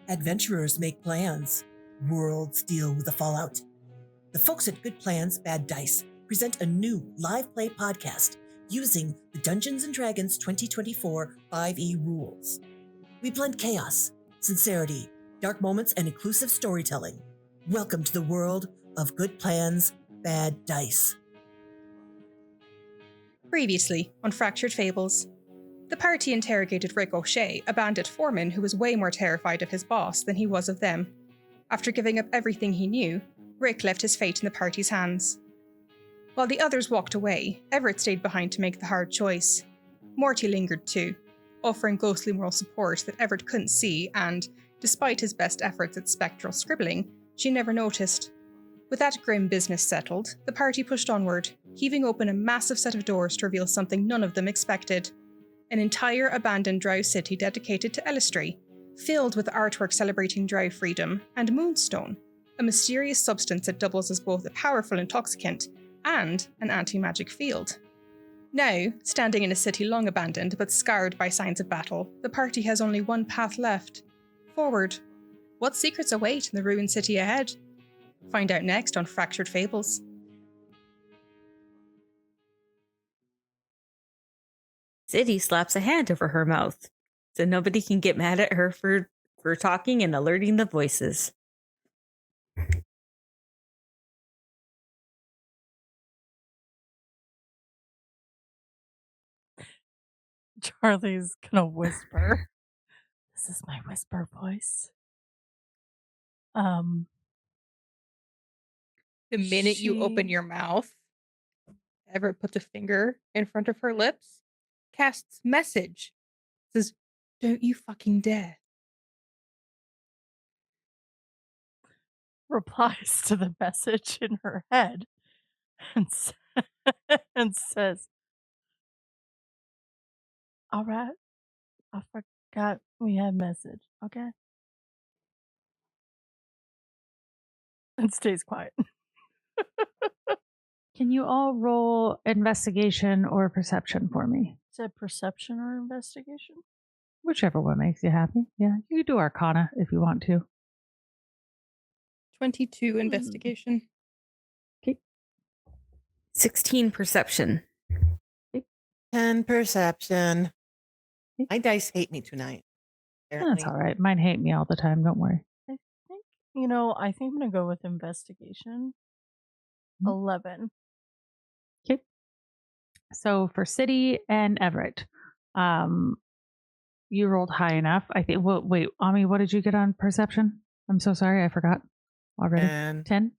Adventurers make plans. Worlds deal with the fallout. The folks at Good Plans, Bad Dice present a new live play podcast using the Dungeons & Dragons 2024 5e rules. We blend chaos, sincerity, dark moments, and inclusive storytelling. Welcome to the world of Good Plans, Bad Dice. Previously on Fractured Fables, the party interrogated Ricochet, a bandit foreman who was way more terrified of his boss than he was of them. After giving up everything he knew, Rick left his fate in the party's hands. While the others walked away, Everett stayed behind to make the hard choice. Morty lingered too, offering ghostly moral support that Everett couldn't see and, despite his best efforts at spectral scribbling, she never noticed. With that grim business settled, the party pushed onward, heaving open a massive set of doors to reveal something none of them expected. An entire abandoned Drow city dedicated to Eilistraee, filled with artwork celebrating Drow freedom, and moonstone, a mysterious substance that doubles as both a powerful intoxicant and an anti-magic field. Now, standing in a city long abandoned but scarred by signs of battle, the party has only one path left: forward. What secrets await in the ruined city ahead? Find out next on Fractured Fables. City slaps a hand over her mouth, so nobody can get mad at her for talking and alerting the voices. Charlie's gonna whisper. This is my whisper voice. The minute you open your mouth, Everett puts a finger in front of her lips, casts message, says, "Don't you fucking dare." Replies to the message in her head and, and says, "All right, I forgot we had message, okay?" And stays quiet. Can you all roll investigation or perception for me? Is that perception or investigation? Whichever one makes you happy. Yeah, you can do Arcana if you want to. 22 investigation. Okay. 16 perception. 10 perception. My dice hate me tonight. That's all right. Mine hate me all the time. Don't worry. I think I'm going to go with investigation. 11. Okay. So for City and Everett, you rolled high enough. I think. Well, wait, Ami, what did you get on perception? I'm so sorry, I forgot already. 10.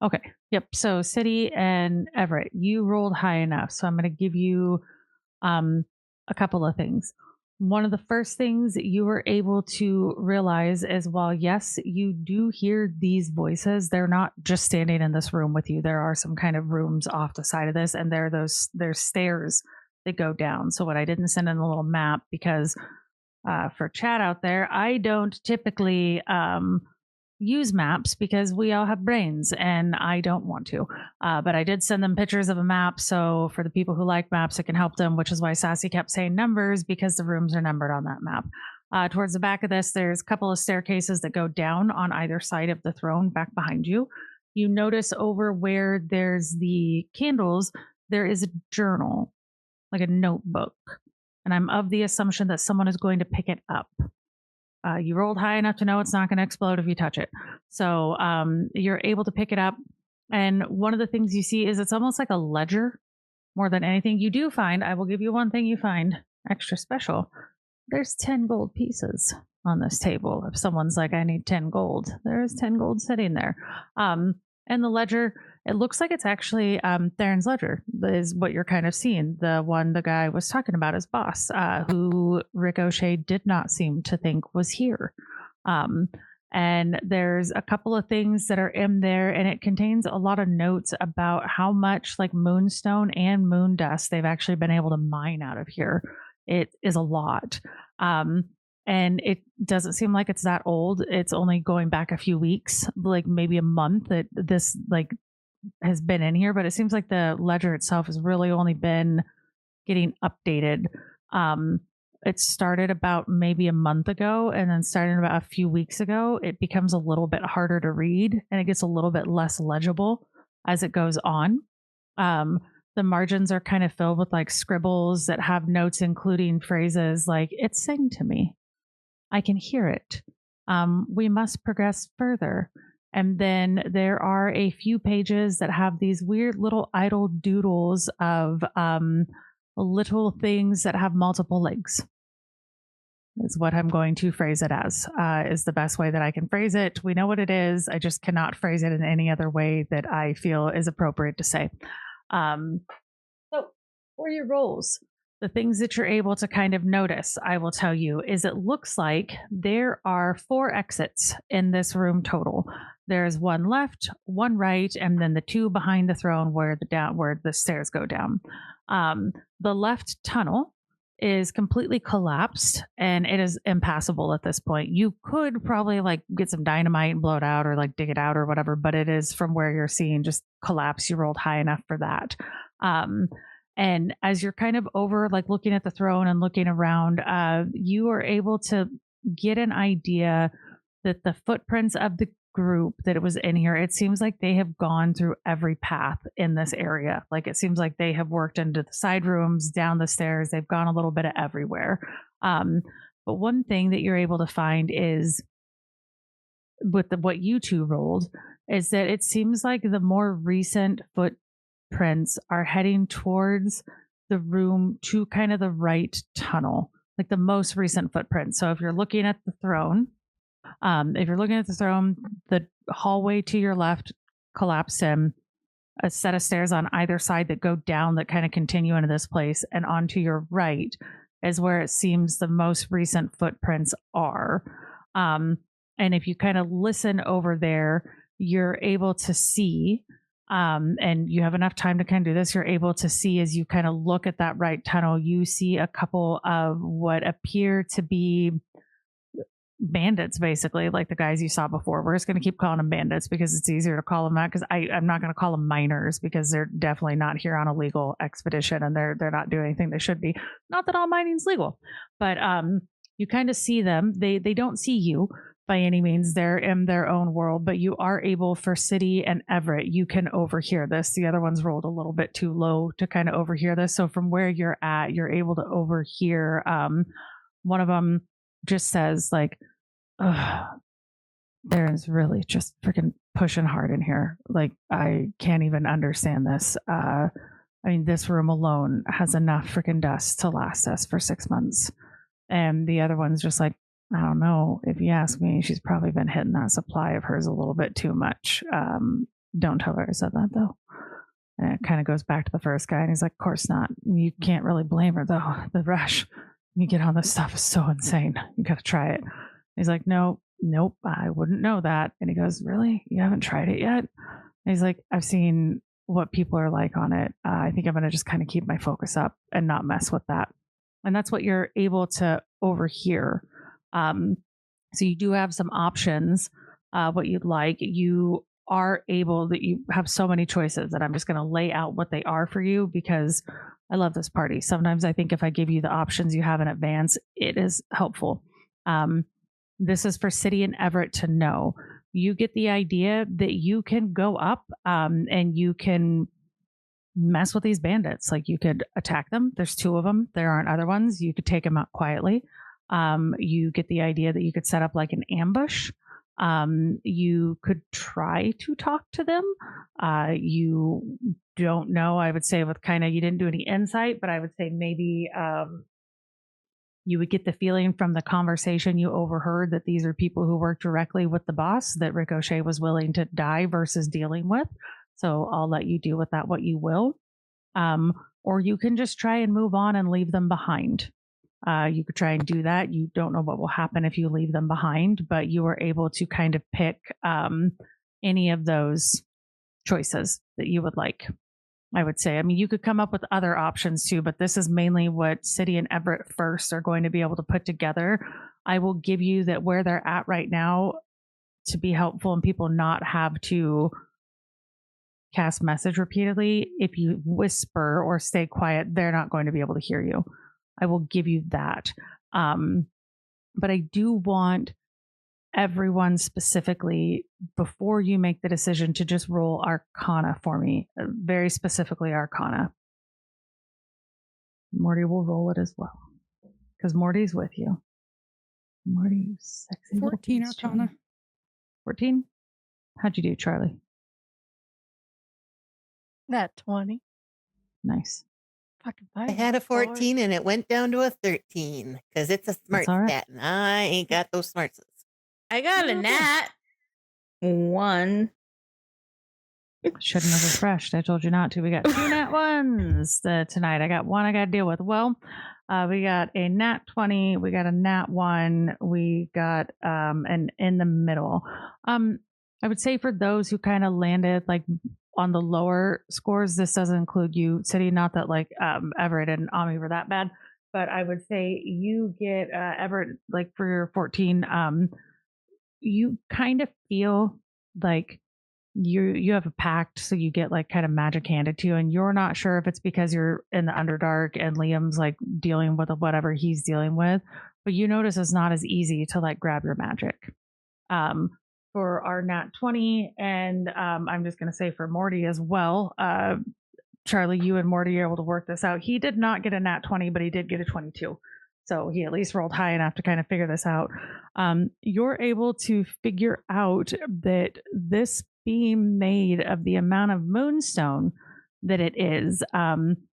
Okay. Yep. So City and Everett, you rolled high enough. So I'm going to give you a couple of things. One of the first things you were able to realize is, while yes, you do hear these voices, they're not just standing in this room with you. There are some kind of rooms off the side of this, and there's stairs that go down. So what I didn't send in a little map, because for chat out there, I don't typically use maps because we all have brains and I don't want to. But I did send them pictures of a map. So for the people who like maps, it can help them, which is why Sassy kept saying numbers, because the rooms are numbered on that map. Towards the back of this, there's a couple of staircases that go down on either side of the throne back behind you. You notice over where there's the candles, there is a journal, like a notebook. And I'm of the assumption that someone is going to pick it up. You rolled high enough to know it's not going to explode if you touch it. So you're able to pick it up. And one of the things you see is it's almost like a ledger more than anything. You do find, I will give you one thing you find extra special. There's 10 gold pieces on this table. If someone's like, I need 10 gold, there is 10 gold sitting there. And the ledger, it looks like it's actually Theron's ledger is what you're kind of seeing. The one the guy was talking about, his boss, who Ricochet did not seem to think was here. And there's a couple of things that are in there, and it contains a lot of notes about how much like moonstone and moon dust they've actually been able to mine out of here. It is a lot. And it doesn't seem like it's that old. It's only going back a few weeks, like maybe a month that this like has been in here. But it seems like the ledger itself has really only been getting updated. it started about maybe a month ago, and then starting about a few weeks ago, it becomes a little bit harder to read and it gets a little bit less legible as it goes on. The margins are kind of filled with like scribbles that have notes, including phrases like, "It sang to me. I can hear it. We must progress further." And then there are a few pages that have these weird little idle doodles of little things that have multiple legs. Is what I'm going to phrase it as, is the best way that I can phrase it. We know what it is. I just cannot phrase it in any other way that I feel is appropriate to say. So for your roles, the things that you're able to kind of notice, I will tell you, is it looks like there are 4 exits in this room total. There's one left, one right, and then the 2 behind the throne where the stairs go down. The left tunnel is completely collapsed and it is impassable at this point. You could probably like get some dynamite and blow it out or like dig it out or whatever, but it is, from where you're seeing, just collapse. You rolled high enough for that. And as you're kind of over, like looking at the throne and looking around, you are able to get an idea that the footprints of the group that it was in here, it seems like they have gone through every path in this area. Like it seems like they have worked into the side rooms, down the stairs. They've gone a little bit of everywhere. But one thing that you're able to find is with what you two rolled is that it seems like the more recent footprints are heading towards the room to kind of the right tunnel, like the most recent footprints. So if you're looking at the throne, the hallway to your left collapsed in, a set of stairs on either side that go down that kind of continue into this place, and onto your right is where it seems the most recent footprints are. And if you kind of listen over there, you're able to see, and you have enough time to kind of do this, you're able to see as you kind of look at that right tunnel, you see a couple of what appear to be bandits, basically, like the guys you saw before. We're just going to keep calling them bandits because it's easier to call them that, because I'm not going to call them miners, because they're definitely not here on a legal expedition and they're not doing anything they should be. Not that all mining's legal, but you kind of see them. They don't see you by any means. They're in their own world, but you are able, for City and Everett, you can overhear this. The other ones rolled a little bit too low to kind of overhear this. So from where you're at, you're able to overhear. One of them just says like, Darren's really just freaking pushing hard in here. Like, I can't even understand this. I mean, this room alone has enough freaking dust to last us for 6 months. And the other one's just like, I don't know. If you ask me, she's probably been hitting that supply of hers a little bit too much. Don't tell her I said that, though. And it kind of goes back to the first guy. And he's like, of course not. You can't really blame her, though. The rush you get on this stuff is so insane. You got to try it. He's like, nope, I wouldn't know that. And he goes, really? You haven't tried it yet? And he's like, I've seen what people are like on it. I think I'm going to just kind of keep my focus up and not mess with that. And that's what you're able to overhear. So you do have some options, what you'd like. You are able, that you have so many choices that I'm just going to lay out what they are for you, because I love this party. Sometimes I think if I give you the options you have in advance, it is helpful. This is for City and Everett to know. You get the idea that you can go up and you can mess with these bandits. Like, you could attack them. There's 2 of them. There aren't other ones. You could take them out quietly. You get the idea that you could set up like an ambush. You could try to talk to them. You don't know. I would say with kind of, you didn't do any insight, but I would say maybe you would get the feeling from the conversation you overheard that these are people who work directly with the boss, that Ricochet was willing to die versus dealing with. So I'll let you do with that what you will. Or you can just try and move on and leave them behind. You could try and do that. You don't know what will happen if you leave them behind, but you are able to kind of pick any of those choices that you would like. I would say, I mean, you could come up with other options too, but this is mainly what City and Everett first are going to be able to put together. I will give you that where they're at right now to be helpful and people not have to cast message repeatedly. If you whisper or stay quiet, they're not going to be able to hear you. I will give you that. But I do want everyone specifically, before you make the decision, to just roll Arcana for me. Very specifically Arcana. Morty will roll it as well, because Morty's with you. Morty, you sexy 14 Arcana. 14? How'd you do, Charlie? Nat 20. Nice. Fucking I had a 14 and it went down to a 13 because it's a smart stat and I ain't got those smarts. I got a nat 1. Shouldn't have refreshed. I told you not to. We got 2 nat 1s tonight. I got 1 I got to deal with. Well, we got a nat 20. We got a nat 1. We got an in the middle. I would say for those who kind of landed like on the lower scores, this doesn't include you, City. Not that like Everett and Ami were that bad, but I would say you get Everett, like for your 14. You kind of feel like you have a pact, so you get like kind of magic handed to you, and you're not sure if it's because you're in the Underdark and Liam's like dealing with whatever he's dealing with, but you notice it's not as easy to like grab your magic. For our nat 20, and I'm just going to say for Morty as well, Charlie, you and Morty are able to work this out. He did not get a nat 20, but he did get a 22. So he at least rolled high enough to kind of figure this out. You're able to figure out that this being made of the amount of moonstone that it is,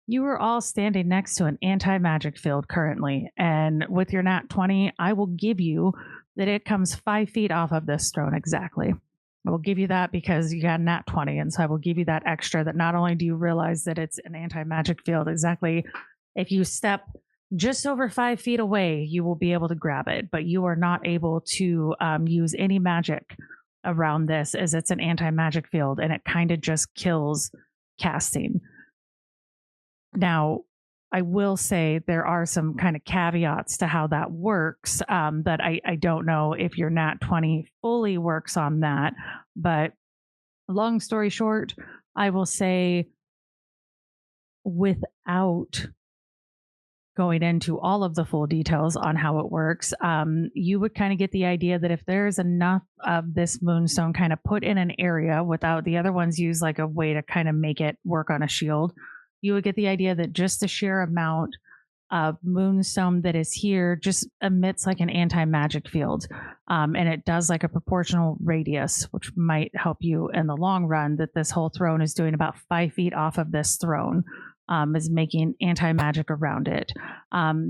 you are all standing next to an anti-magic field currently. And with your nat 20, I will give you that it comes 5 feet off of this throne exactly. I will give you that because you got a nat 20. And so I will give you that extra, that not only do you realize that it's an anti-magic field exactly, if you step just over 5 feet away, you will be able to grab it, but you are not able to use any magic around this, as it's an anti-magic field and it kind of just kills casting. Now, I will say there are some kind of caveats to how that works, that I don't know if your nat 20 fully works on that, but long story short, I will say, without going into all of the full details on how it works, you would kind of get the idea that if there's enough of this moonstone kind of put in an area, without the other ones use like a way to kind of make it work on a shield, you would get the idea that just the sheer amount of moonstone that is here just emits like an anti-magic field. And it does like a proportional radius, which might help you in the long run, that this whole throne is doing about 5 feet off of this throne. Is making anti-magic around it.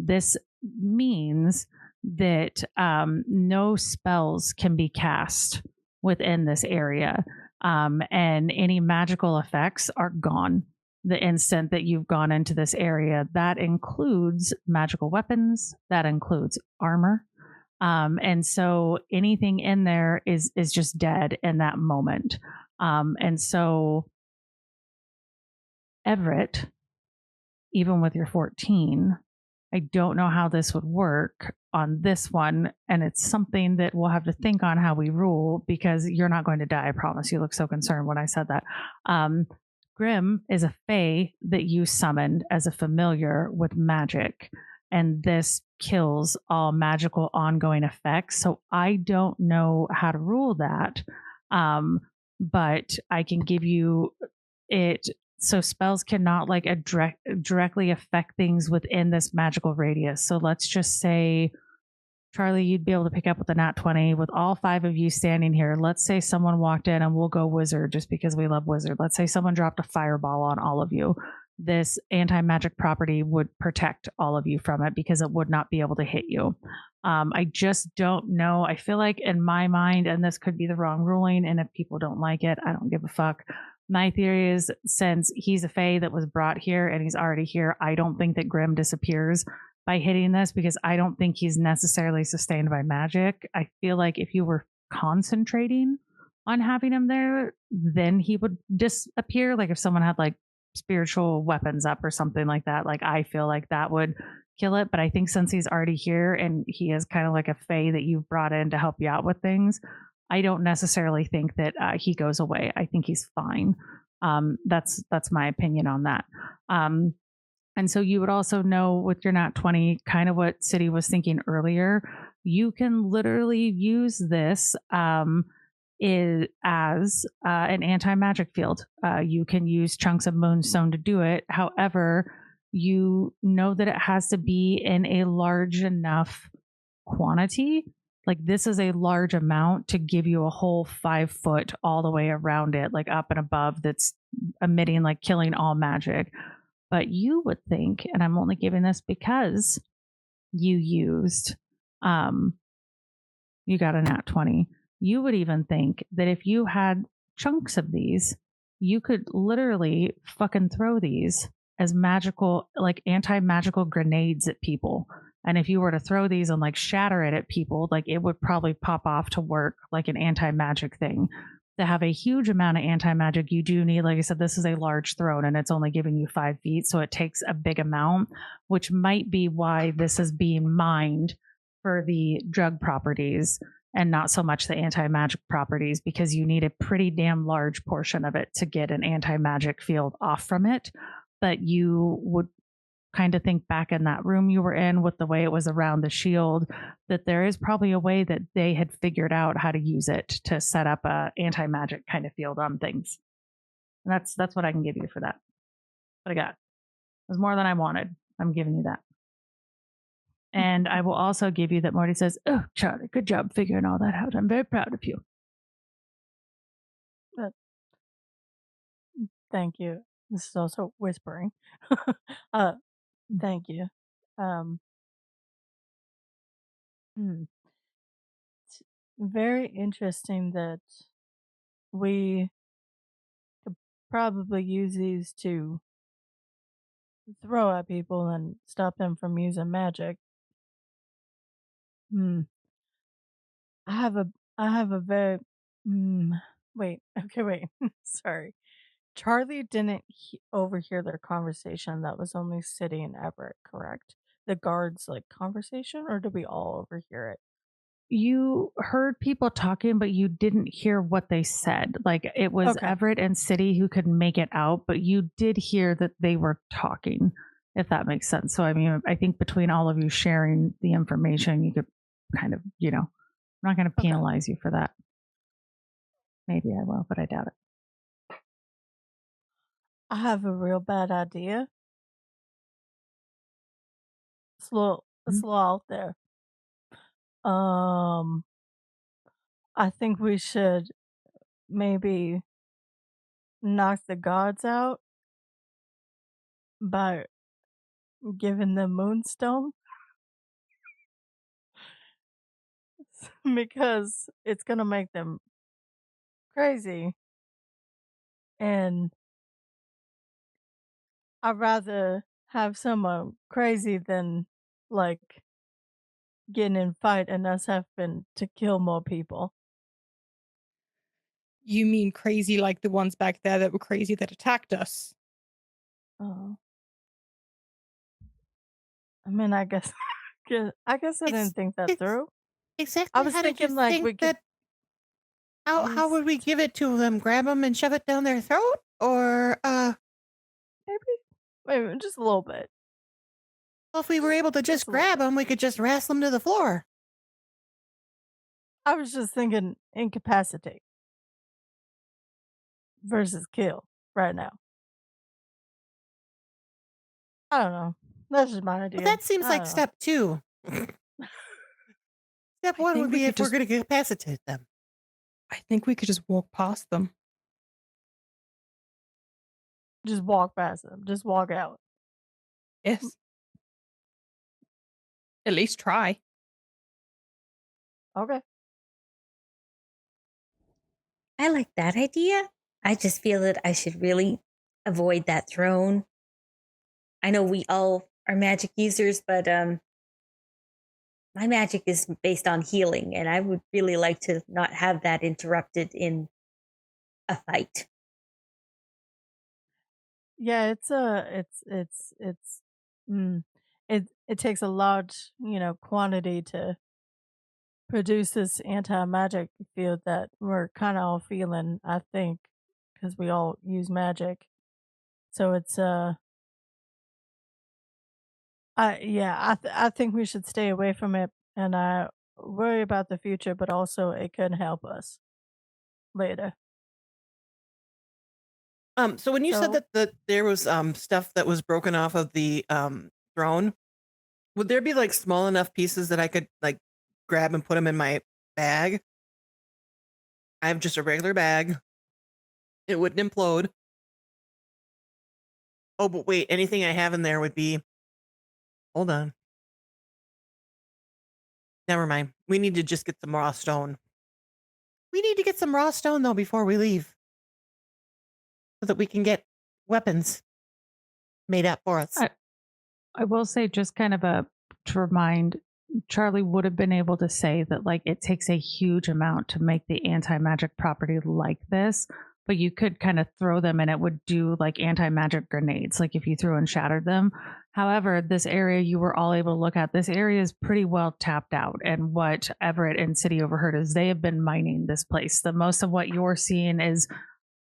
This means that no spells can be cast within this area, and any magical effects are gone the instant that you've gone into this area. That includes magical weapons, that includes armor, and so anything in there is just dead in that moment. And so Everett, even with your 14, I don't know how this would work on this one. And it's something that we'll have to think on how we rule, because you're not going to die. I promise. You look so concerned when I said that. Grim is a fae that you summoned as a familiar with magic, and this kills all magical ongoing effects. So I don't know how to rule that. But I can give you it. So spells cannot like directly affect things within this magical radius. So let's just say, Charlie, you'd be able to pick up with a nat 20 with all 5 of you standing here. Let's say someone walked in, and we'll go wizard just because we love wizard. Let's say someone dropped a fireball on all of you. This anti-magic property would protect all of you from it because it would not be able to hit you. I just don't know. I feel like in my mind, and this could be the wrong ruling, and if people don't like it, I don't give a fuck. My theory is, since he's a fae that was brought here and he's already here, I don't think that Grim disappears by hitting this, because I don't think he's necessarily sustained by magic. I feel like if you were concentrating on having him there, then he would disappear. Like if someone had like spiritual weapons up or something like that, like I feel like that would kill it. But I think since he's already here and he is kind of like a fae that you've brought in to help you out with things, I don't necessarily think that he goes away. I think he's fine. That's my opinion on that. And so you would also know with your nat 20, kind of what City was thinking earlier. You can literally use this as an anti-magic field. You can use chunks of moonstone to do it. However, you know that it has to be in a large enough quantity. Like this is a large amount to give you a whole 5 foot all the way around it, like up and above, that's emitting, like killing all magic. But you would think, and I'm only giving this because you used, you got a nat 20. You would even think that if you had chunks of these, you could literally fucking throw these as magical, like anti-magical grenades at people. And if you were to throw these and like shatter it at people, like it would probably pop off to work like an anti-magic thing. To have a huge amount of anti-magic, you do need, like I said, this is a large throne and it's only giving you 5 feet. So it takes a big amount, which might be why this is being mined for the drug properties and not so much the anti-magic properties, because you need a pretty damn large portion of it to get an anti-magic field off from it. But you would kind of think back in that room you were in with the way it was around the shield, that there is probably a way that they had figured out how to use it to set up a anti-magic kind of field on things. And that's what I can give you for that. What I got. It was more than I wanted. I'm giving you that. And I will also give you that Morty says, "Oh, Charlie, good job figuring all that out. I'm very proud of you." Thank you. This is also whispering. Thank you. It's very interesting that we could probably use these to throw at people and stop them from using magic. I have a very wait. Okay, wait. Sorry. Charlie didn't overhear their conversation. That was only City and Everett, correct? The guards like conversation, or did we all overhear it? You heard people talking, but you didn't hear what they said. Like it was Okay. Everett and City who could make it out, but you did hear that they were talking, if that makes sense. So, I mean, I think between all of you sharing the information, you could kind of, I'm not going to penalize you for that. Maybe I will, but I doubt it. I have a real bad idea. It's a little out there. I think we should maybe knock the gods out by giving them moonstone. Because it's gonna make them crazy. And I'd rather have someone crazy than like getting in fight and us having to kill more people. You mean crazy like the ones back there that were crazy that attacked us? Oh. I mean, I guess I didn't think that through. Exactly. I was how did you thinking like think we could. that? How would we give it to them? Grab them and shove it down their throat, or Maybe just a little bit. well, if we were able to just grab them, we could just wrestle them to the floor. I was just thinking incapacitate versus kill right now. I don't know. That's just my idea. Well, that seems like step 2. Step 1 would be if we're going to incapacitate them. I think we could just walk past them. Just walk past them. Just walk out. Yes. At least try. Okay. I like that idea. I just feel that I should really avoid that throne. I know we all are magic users, but my magic is based on healing, and I would really like to not have that interrupted in a fight. Yeah, it takes a large, quantity to produce this anti-magic field that we're kind of all feeling, I think, because we all use magic. So it's I think we should stay away from it and worry about the future, but also it could help us later. So when you said So that there was stuff that was broken off of the throne, would there be like small enough pieces that I could like grab and put them in my bag? I have just a regular bag. It wouldn't implode. Oh, but wait, anything I have in there would be. Hold on. Never mind. We need to just get some raw stone. We need to get some raw stone though before we leave, so that we can get weapons made up for us. I will say, just kind of to remind, Charlie would have been able to say that like it takes a huge amount to make the anti-magic property like this, but you could kind of throw them and it would do like anti-magic grenades, like if you threw and shattered them. However, this area you were all able to look at, this area is pretty well tapped out. And what Everett and City overheard is they have been mining this place. The most of what you're seeing is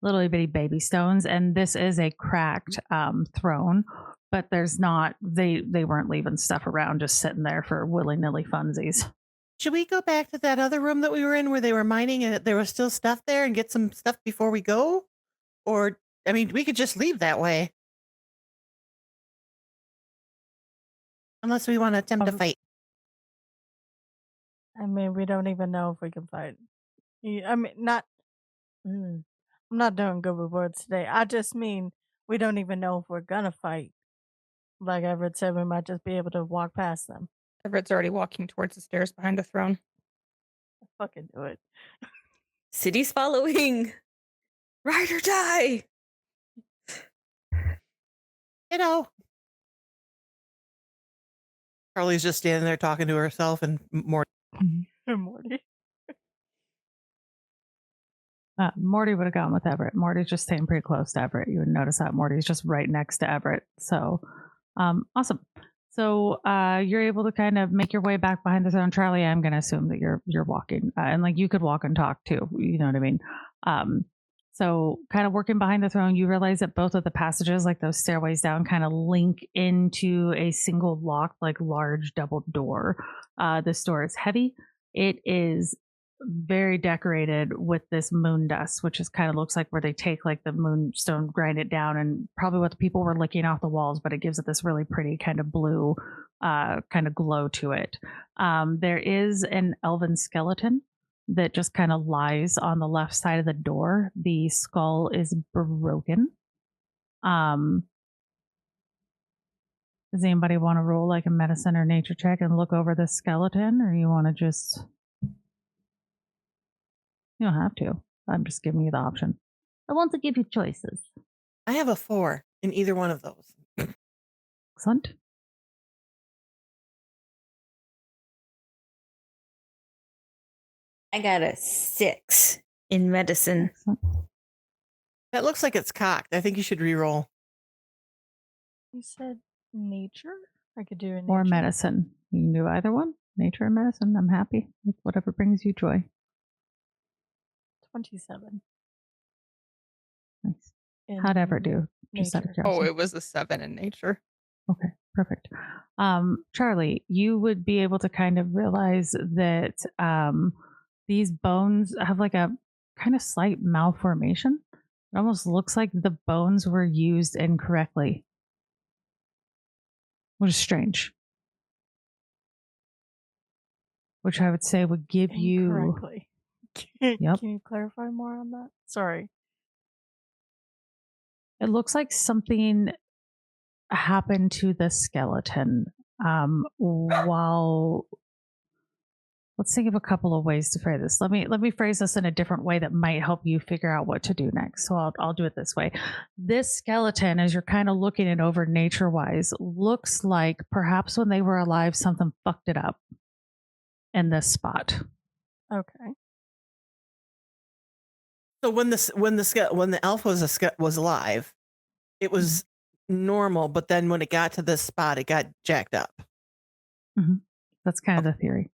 little bitty baby stones, and this is a cracked throne. But there's not, they weren't leaving stuff around just sitting there for willy-nilly funsies. Should we go back to that other room that we were in where they were mining and there was still stuff there and get some stuff before we go? Or, I mean, we could just leave that way. Unless we want to attempt to fight. I mean, we don't even know if we can fight. I mean, not. I'm not doing good with words today. I just mean we don't even know if we're gonna fight. Like Everett said, we might just be able to walk past them. Everett's already walking towards the stairs behind the throne. Fucking do it. City's following. Ride or die. You know. Charlie's just standing there talking to herself and Morty. Morty. Morty would have gone with Everett. Morty's just staying pretty close to Everett. You would notice that Morty's just right next to Everett. So, awesome. So, you're able to kind of make your way back behind the throne. Charlie, I'm going to assume that you're walking, and like you could walk and talk too. You know what I mean? So kind of working behind the throne, you realize that both of the passages, like those stairways down, kind of link into a single locked, like large double door. This door is heavy. It is very decorated with this moon dust, which is kind of looks like where they take like the moonstone, grind it down, and probably what the people were licking off the walls, but it gives it this really pretty kind of blue kind of glow to it. There is an elven skeleton that just kind of lies on the left side of the door. The skull is broken. Does anybody want to roll like a medicine or nature check and look over the skeleton, or you want to just... You don't have to. I'm just giving you the option. I want to give you choices. I have a 4 in either one of those. Excellent. I got a 6 in medicine. Excellent. That looks like it's cocked. I think you should re-roll. You said nature? I could do a nature. Or medicine. You can do either one. Nature or medicine. I'm happy with whatever brings you joy. 27. Nice. How'd Everett do? Just out of Oh, it was a 7 in nature. Okay, perfect. Charlie, you would be able to kind of realize that these bones have like a kind of slight malformation. It almost looks like the bones were used incorrectly, which is strange. Which I would say would give you... Incorrectly. Can you clarify more on that? Sorry. It looks like something happened to the skeleton while... Let's think of a couple of ways to phrase this. Let me phrase this in a different way that might help you figure out what to do next. So I'll do it this way. This skeleton, as you're kind of looking it over nature-wise, looks like perhaps when they were alive, something fucked it up in this spot. Okay. So when the elf was alive, it was normal, but then when it got to this spot, it got jacked up. Mm-hmm. That's kind of the theory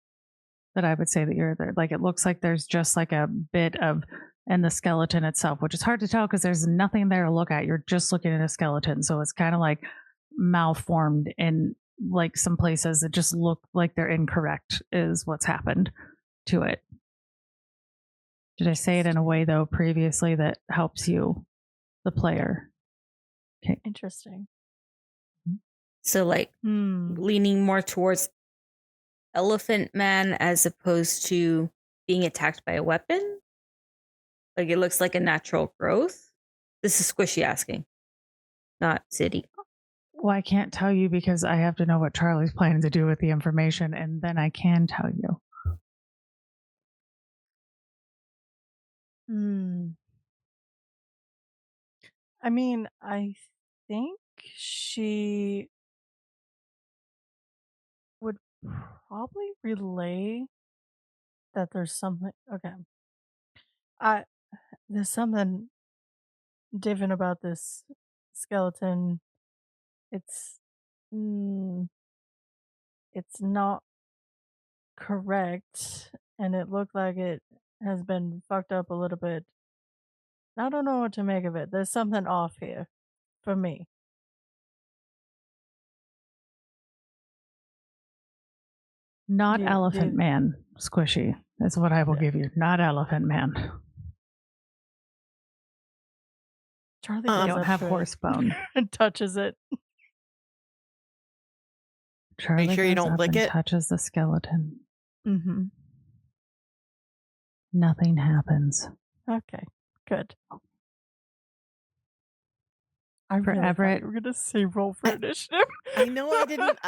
that I would say that you're there. Like it looks like there's just like a bit of in the skeleton itself, which is hard to tell because there's nothing there to look at. You're just looking at a skeleton, so it's kind of like malformed in like some places that just look like they're incorrect is what's happened to it. Did I say it in a way though previously that helps you, the player? Okay. Interesting. So like leaning more towards elephant man as opposed to being attacked by a weapon? Like it looks like a natural growth? This is Squishy asking, not City. Well, I can't tell you because I have to know what Charlie's planning to do with the information, and then I can tell you. I mean, I think she would probably relay that there's something. Okay. There's something different about this skeleton. It's it's not correct, and it looked like it has been fucked up a little bit. I don't know what to make of it. There's something off here for me. Not Elephant Man, Squishy. That's what I will give you. Not Elephant Man. Charlie don't have horse bone. and touches it. Charlie Are you sure you goes don't up lick and it? touches the skeleton. Mm-hmm. Nothing happens. Okay, good. For Everett, we're gonna say roll for initiative. I know I didn't.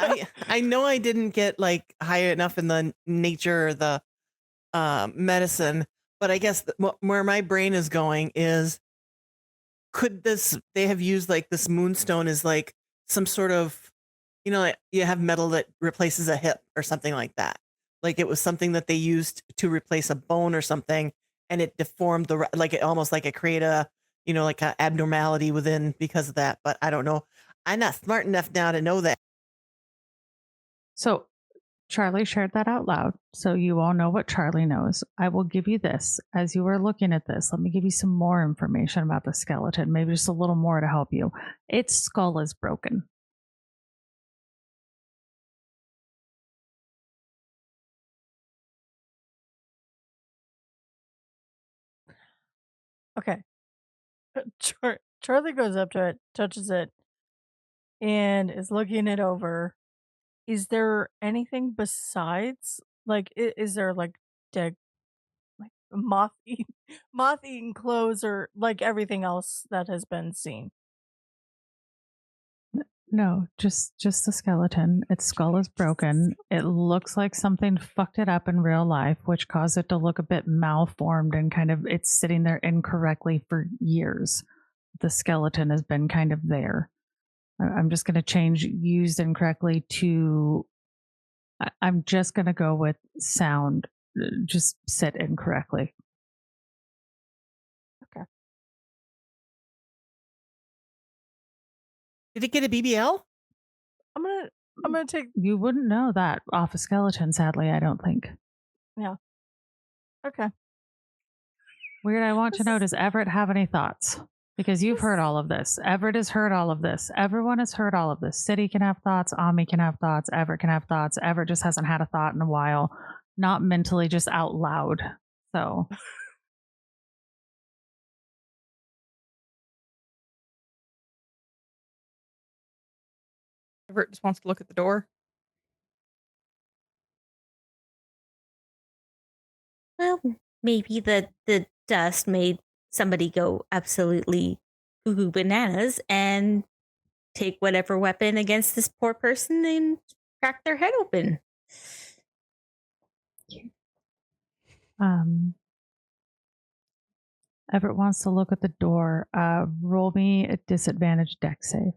I know I didn't get like high enough in the nature or the medicine, but I guess where my brain is going is, could they have used like this moonstone as like some sort of, like you have metal that replaces a hip or something like that. Like it was something that they used to replace a bone or something, and it deformed like it almost like it created a, like an abnormality within because of that. But I don't know. I'm not smart enough now to know that. So Charlie shared that out loud, so you all know what Charlie knows. I will give you this. As you were looking at this, let me give you some more information about the skeleton, maybe just a little more to help you. Its skull is broken. Okay. Charlie goes up to it, touches it, and is looking it over. Is there anything besides, like, is there like dead, like moth-eaten clothes, or like everything else that has been seen? No, just the skeleton. Its skull is broken. It looks like something fucked it up in real life, which caused it to look a bit malformed and kind of it's sitting there incorrectly for years. The skeleton has been kind of there. I'm just going to change used incorrectly to, I'm just going to go with sound, just sit incorrectly. Okay. Did it get a BBL? I'm gonna take. You wouldn't know that off a skeleton, sadly, I don't think. Yeah. Okay. Weird, I want to know, does Everett have any thoughts? Because you've heard all of this. Everett has heard all of this. Everyone has heard all of this. City can have thoughts. Ami can have thoughts. Everett can have thoughts. Everett just hasn't had a thought in a while. Not mentally, just out loud. So. Everett just wants to look at the door. Well, maybe the dust made somebody go absolutely boo-hoo bananas and take whatever weapon against this poor person and crack their head open. Everett wants to look at the door. Roll me a disadvantage deck save.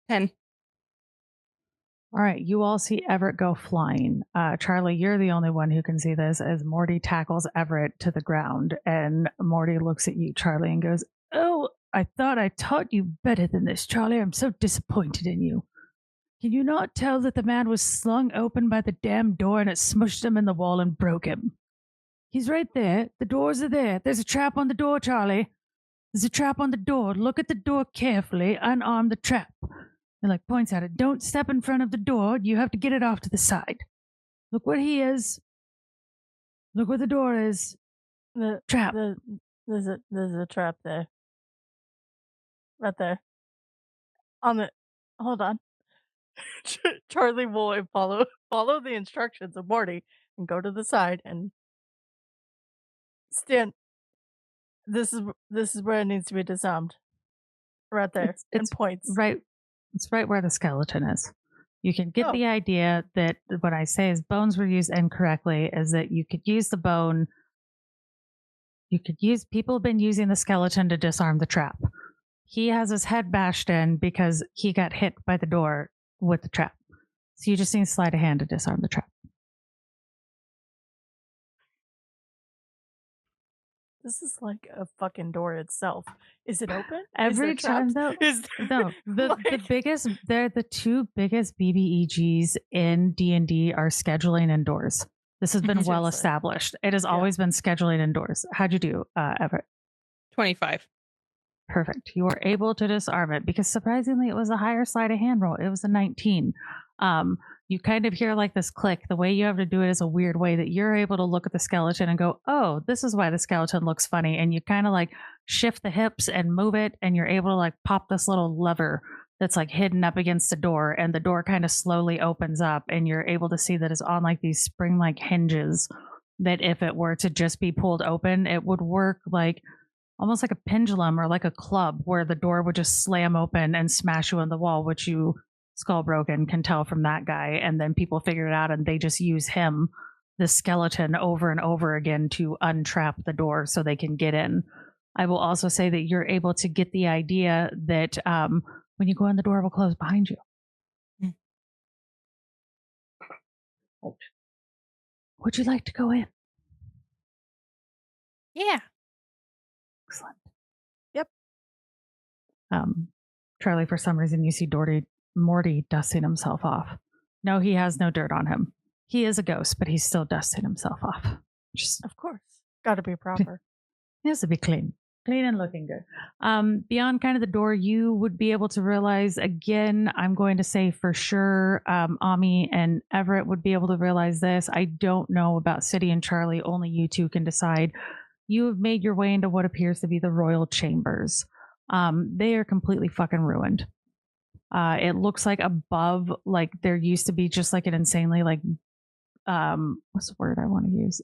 Ten. All right, you all see Everett go flying. Charlie, you're the only one who can see this as Morty tackles Everett to the ground. And Morty looks at you, Charlie, and goes, "Oh, I thought I taught you better than this, Charlie. I'm so disappointed in you." Can you not tell that the man was slung open by the damn door and it smushed him in the wall and broke him? He's right there. The doors are there. There's a trap on the door, Charlie. There's a trap on the door. Look at the door carefully. Unarm the trap. And like points at it. Don't step in front of the door. You have to get it off to the side. Look where he is. Look where the door is. The trap. There's a trap there. Right there. Hold on. Charlie will follow the instructions of Morty and go to the side and stand. This is where it needs to be disarmed. Right there. It's points. Right. It's right where the skeleton is. You can get the idea that what I say is bones were used incorrectly, is that you could use the bone. People have been using the skeleton to disarm the trap. He has his head bashed in because he got hit by the door with the trap. So you just need to slide a hand to disarm the trap. This is like a fucking door itself. Is it open? Every time though, the two biggest BBEGs in D&D are scheduling indoors. This has been well established. It has always been scheduling indoors. How'd you do, Everett? 25. Perfect. You were able to disarm it because surprisingly it was a higher sleight of hand roll. It was a 19. You kind of hear like this click. The way you have to do it is a weird way that you're able to look at the skeleton and go, oh, this is why the skeleton looks funny. And you kind of like shift the hips and move it. And you're able to like pop this little lever that's like hidden up against the door. And the door kind of slowly opens up. And you're able to see that it's on like these spring-like hinges that if it were to just be pulled open, it would work like almost like a pendulum or like a club where the door would just slam open and smash you in the wall, which you skull broken can tell from that guy. And then people figure it out and they just use him, the skeleton, over and over again to untrap the door so they can get in. I will also say that you're able to get the idea that when you go in, the door will close behind you. Would you like to go in? Yeah. Excellent. Yep. Charlie, for some reason, you see Morty dusting himself off. No, he has no dirt on him. He is a ghost, but he's still dusting himself off. Of course. Got to be proper. He has to be clean and looking good. Beyond kind of the door, you would be able to realize, again, I'm going to say for sure, Ami and Everett would be able to realize this. I don't know about City and Charlie. Only you two can decide. You have made your way into what appears to be the royal chambers. They are completely fucking ruined. It looks like above, like there used to be just like an insanely like, what's the word I want to use?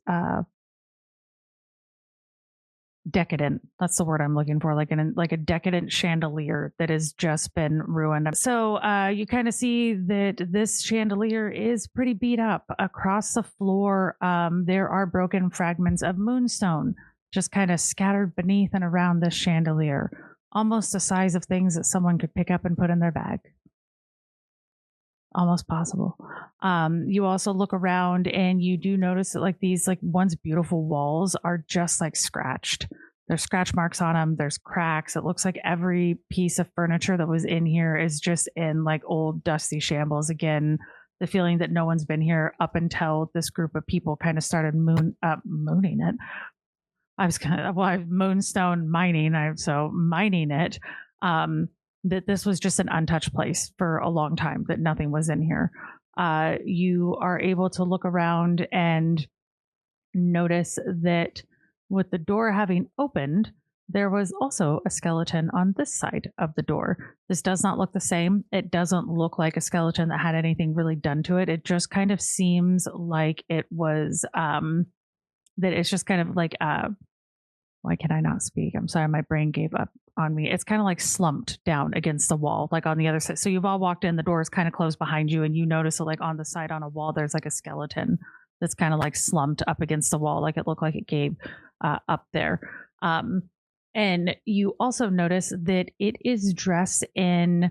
Decadent. That's the word I'm looking for. Like a decadent chandelier that has just been ruined. So you kind of see that this chandelier is pretty beat up. Across the floor, there are broken fragments of moonstone just kind of scattered beneath and around this chandelier. Almost the size of things that someone could pick up and put in their bag. Almost possible. You also look around and you do notice that like these like once beautiful walls are just like scratched. There's scratch marks on them. There's cracks. It looks like every piece of furniture that was in here is just in like old dusty shambles. Again, the feeling that no one's been here up until this group of people kind of started mooning it. I've moonstone mining. Mining it. That this was just an untouched place for a long time, that nothing was in here. You are able to look around and notice that with the door having opened, there was also a skeleton on this side of the door. This does not look the same. It doesn't look like a skeleton that had anything really done to it. It just kind of seems like it was, that it's just kind of like, why can I not speak? I'm sorry, my brain gave up on me. It's kind of like slumped down against the wall, like on the other side. So you've all walked in, the door is kind of closed behind you, and you notice that like on the side on a wall, there's like a skeleton that's kind of like slumped up against the wall, like it looked like it gave up there. And you also notice that it is dressed in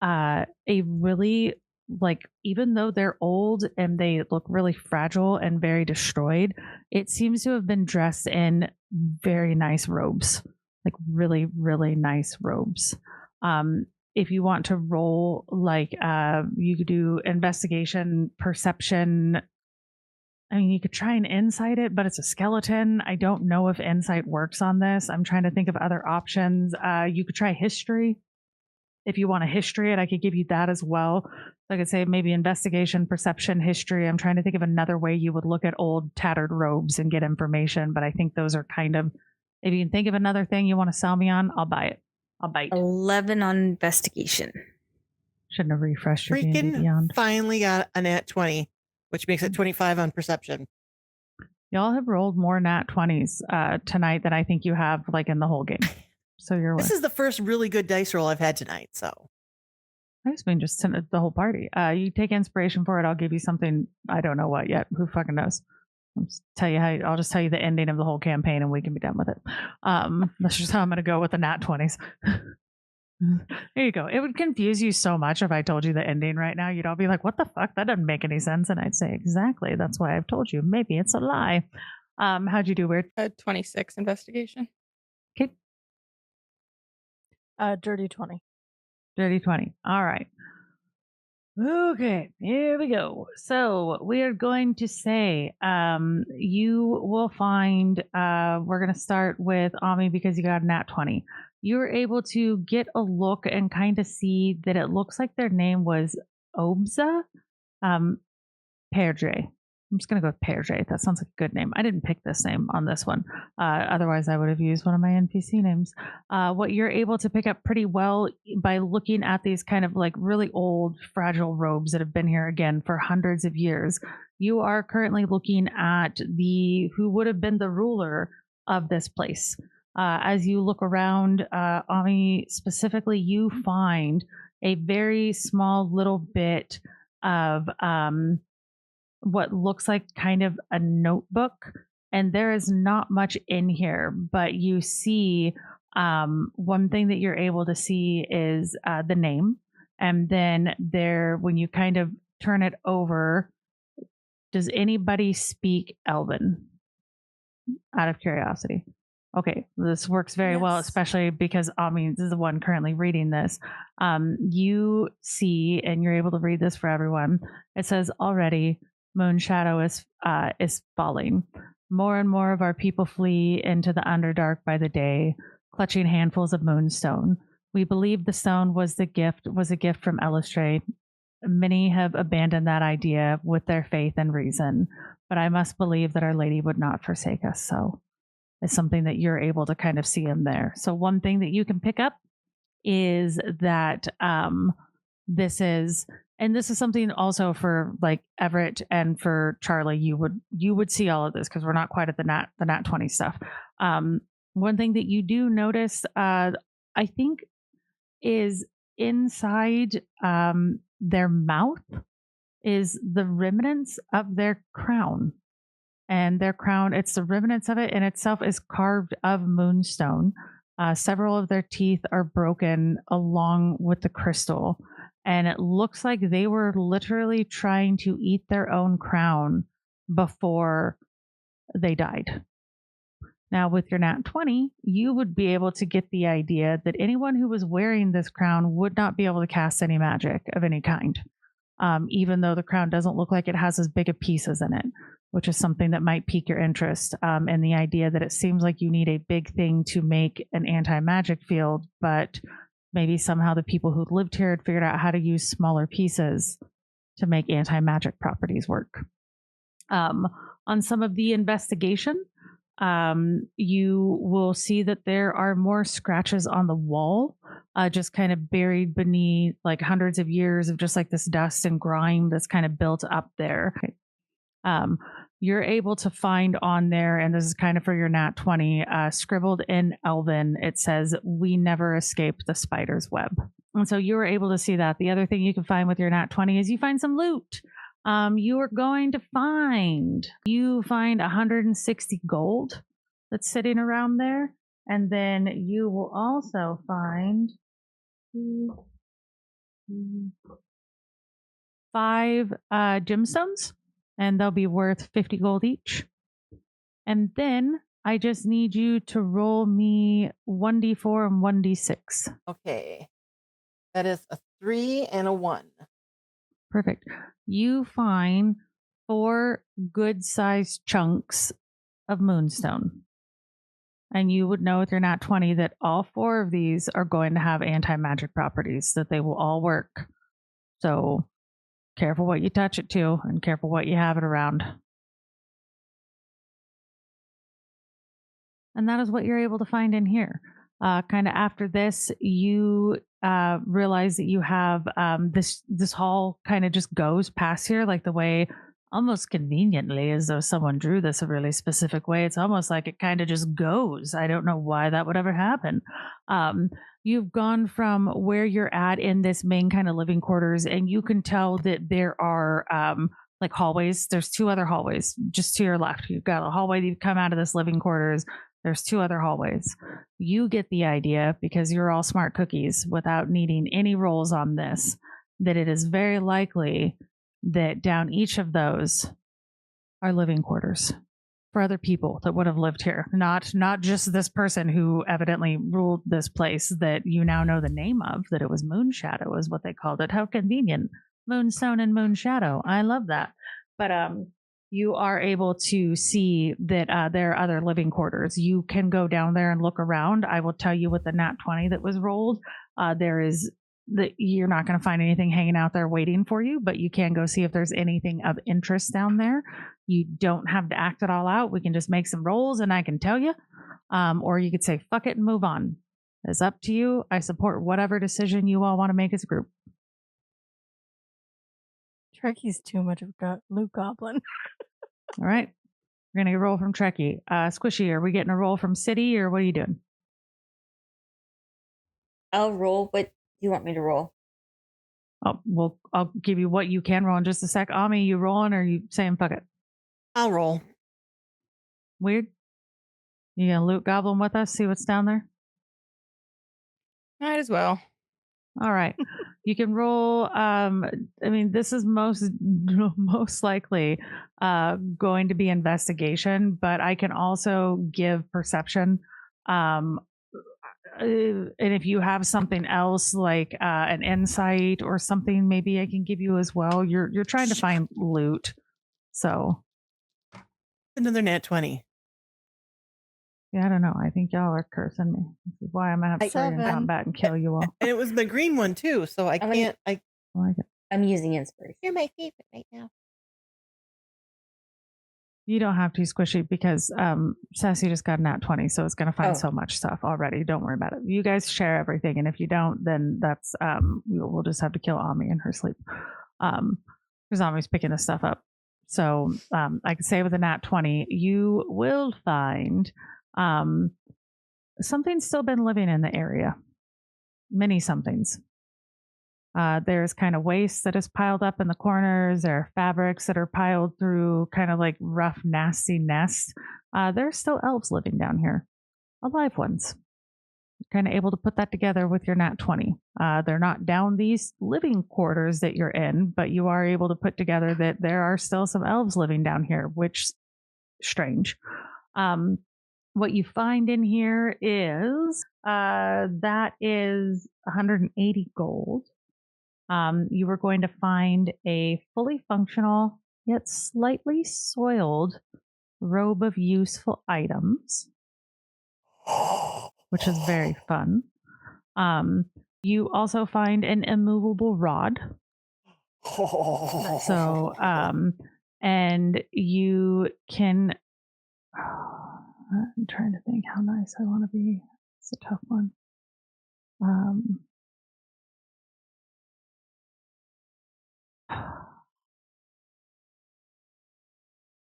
a really, like, even though they're old and they look really fragile and very destroyed, it seems to have been dressed in very nice robes, like really, really nice robes. if you want to roll, like, you could do investigation, perception. I mean, you could try and insight it, but it's a skeleton. I don't know if insight works on this. I'm trying to think of other options. You could try history. If you want to history it, I could give you that as well. So I could say maybe investigation, perception, history. I'm trying to think of another way you would look at old tattered robes and get information, but I think those are kind of, if you can think of another thing you want to sell me on, I'll buy it. I'll bite. 11 on investigation. Shouldn't have refreshed your D&D Freaking Beyond. finally got a nat 20, which makes it 25 on perception. Y'all have rolled more nat 20s tonight than I think you have like in the whole game. So you're This is the first really good dice roll I've had tonight, so. I just mean just the whole party. You take inspiration for it. I'll give you something. I don't know what yet. Who fucking knows? I'll just tell you the ending of the whole campaign and we can be done with it. That's just how I'm going to go with the nat 20s. There you go. It would confuse you so much if I told you the ending right now. You'd all be like, what the fuck? That doesn't make any sense. And I'd say, exactly. That's why I've told you. Maybe it's a lie. How'd you do, Weird? 26 investigation. Okay. Dirty 20. Dirty 20. All right. Okay, here we go. So we are going to say you will find, we're going to start with Ami because you got a nat 20. You were able to get a look and kind of see that it looks like their name was Obza Perdre. I'm just going to go with Perdre. That sounds like a good name. I didn't pick this name on this one. Otherwise, I would have used one of my NPC names. What you're able to pick up pretty well by looking at these kind of like really old, fragile robes that have been here again for hundreds of years. You are currently looking at who would have been the ruler of this place. As you look around, Ami, specifically, you find a very small little bit of what looks like kind of a notebook, and there is not much in here, but you see one thing that you're able to see is the name, and then when you kind of turn it over, does anybody speak Elven? Out of curiosity. Okay, this works very well, especially because Ami is the one currently reading this. You see, and you're able to read this for everyone. It says, already, moon shadow is falling. More and more of our people flee into the Underdark by the day, clutching handfuls of moonstone. We believe the stone was a gift from Eilistraee. Many have abandoned that idea with their faith and reason, but I must believe that Our Lady would not forsake us. So it's something that you're able to kind of see in there. So one thing that you can pick up is that this is something also for like Everett and for Charlie. You would see all of this because we're not quite at the nat 20 stuff. One thing that you do notice, I think, is inside their mouth is the remnants of their crown. And their crown, it's the remnants of it in itself is carved of moonstone. Several of their teeth are broken along with the crystal. And it looks like they were literally trying to eat their own crown before they died. Now, with your nat 20, you would be able to get the idea that anyone who was wearing this crown would not be able to cast any magic of any kind, even though the crown doesn't look like it has as big of pieces in it, which is something that might pique your interest. And the idea that it seems like you need a big thing to make an anti-magic field, but maybe somehow the people who lived here had figured out how to use smaller pieces to make anti-magic properties work. On some of the investigation, you will see that there are more scratches on the wall, just kind of buried beneath like hundreds of years of just like this dust and grime that's kind of built up there. You're able to find on there, and this is kind of for your nat 20, scribbled in Elven, it says, "We never escape the spider's web." And so you were able to see that. The other thing you can find with your nat 20 is you find some loot. You are going to find 160 gold that's sitting around there. And then you will also find 5 gemstones, and they'll be worth 50 gold each. And then I just need you to roll me 1d4 and 1d6. Okay. That is a 3 and a 1. Perfect. You find 4 good-sized chunks of moonstone. And you would know with your nat 20 that all 4 of these are going to have anti-magic properties, that they will all work. So careful what you touch it to, and careful what you have it around. And that is what you're able to find in here. Kind of after this, you realize that you have this hall kind of just goes past here, like the way, almost conveniently, as though someone drew this a really specific way. It's almost like it kind of just goes. I don't know why that would ever happen. You've gone from where you're at in this main kind of living quarters, and you can tell that there are like hallways. There's 2 other hallways just to your left. You've got a hallway that you come out of this living quarters. There's 2 other hallways. You get the idea, because you're all smart cookies, without needing any rolls on this, that it is very likely that down each of those are living quarters for other people that would have lived here. Not just this person who evidently ruled this place that you now know the name of, that it was Moonshadow is what they called it. How convenient. Moonstone and Moonshadow. I love that. But you are able to see that there are other living quarters. You can go down there and look around. I will tell you, with the nat 20 that was rolled, you're not going to find anything hanging out there waiting for you, but you can go see if there's anything of interest down there. You don't have to act it all out. We can just make some rolls and I can tell you. Or you could say, fuck it and move on. It's up to you. I support whatever decision you all want to make as a group. Trekkie's too much of a Luke Goblin. All right. We're going to roll from Trekkie. Squishy, are we getting a roll from City, or what are you doing? I'll roll. What do you want me to roll? Oh, well, I'll give you what you can roll in just a sec. Ami, you rolling, or are you saying fuck it? I'll roll. Weird. You gonna loot goblin with us? See what's down there? Might as well. All right. You can roll. This is most likely going to be investigation, but I can also give perception. And if you have something else like an insight or something, maybe I can give you as well. You're trying to find loot, so Another nat 20. yeah, I don't know. I think y'all are cursing me. This is why I'm gonna have to start in combat and kill you all. And it was the green one too, so I can't. I'm using inspiration. You're my favorite right now. You don't have to, Squishy, because Sassy just got a nat 20, so it's going to find so much stuff already. Don't worry about it. You guys share everything, and if you don't, then that's we'll just have to kill Ami in her sleep. Because Ami's picking this stuff up. So I could say with a nat 20, you will find something's still been living in the area. Many somethings. There's kind of waste that is piled up in the corners. There are fabrics that are piled through kind of like rough, nasty nests. There's still elves living down here. Alive ones. You're kind of able to put that together with your nat 20. They're not down these living quarters that you're in, but you are able to put together that there are still some elves living down here, which strange. What you find in here is that is 180 gold. You were going to find a fully functional yet slightly soiled robe of useful items, which is very fun. You also find an immovable rod. So, and you can. I'm trying to think how nice I want to be. It's a tough one.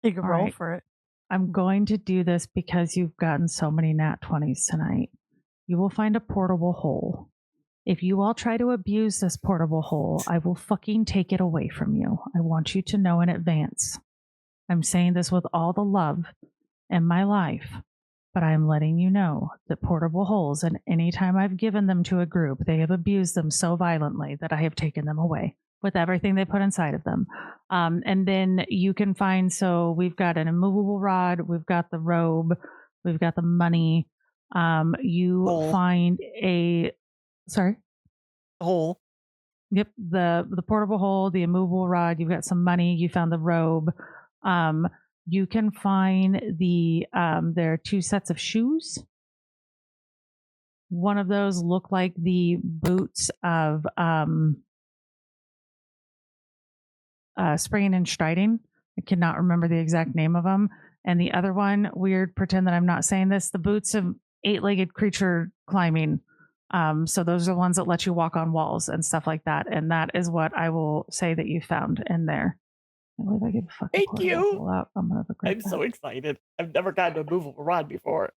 You can roll for it. I'm going to do this because you've gotten so many nat 20s tonight. You will find a portable hole. If you all try to abuse this portable hole, I will fucking take it away from you. I want you to know in advance. I'm saying this with all the love in my life, but I am letting you know that portable holes, and any time I've given them to a group, they have abused them so violently that I have taken them away with everything they put inside of them. And then you can find, so we've got an immovable rod, we've got the robe, we've got the money. You find a, sorry? hole. Yep, the portable hole, the immovable rod. You've got some money. You found the robe. You can find there are 2 sets of shoes. One of those look like the boots of Springing and Striding. I cannot remember the exact name of them. And the other one, weird, pretend that I'm not saying this, the boots of 8-legged creature climbing. So those are the ones that let you walk on walls and stuff like that. And that is what I will say that you found in there. I believe I give a fucking Thank you. out. I'm gonna regret I'm that. so excited. I've never gotten a movable rod before.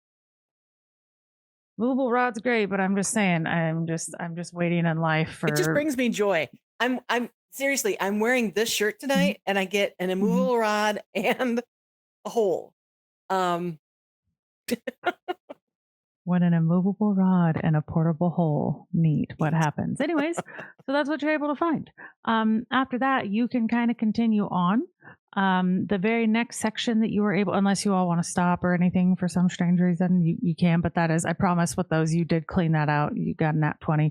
Movable rod's great, but I'm just saying, I'm just waiting in life for. It just brings me joy. I'm seriously, I'm wearing this shirt tonight, and I get an immovable rod and a hole. When an immovable rod and a portable hole meet, what happens? Anyways, so that's what you're able to find. After that, you can kind of continue on. The very next section that you were able, unless you all want to stop or anything for some strange reason, you can, but that is, I promise with those, you did clean that out. You got a nat 20.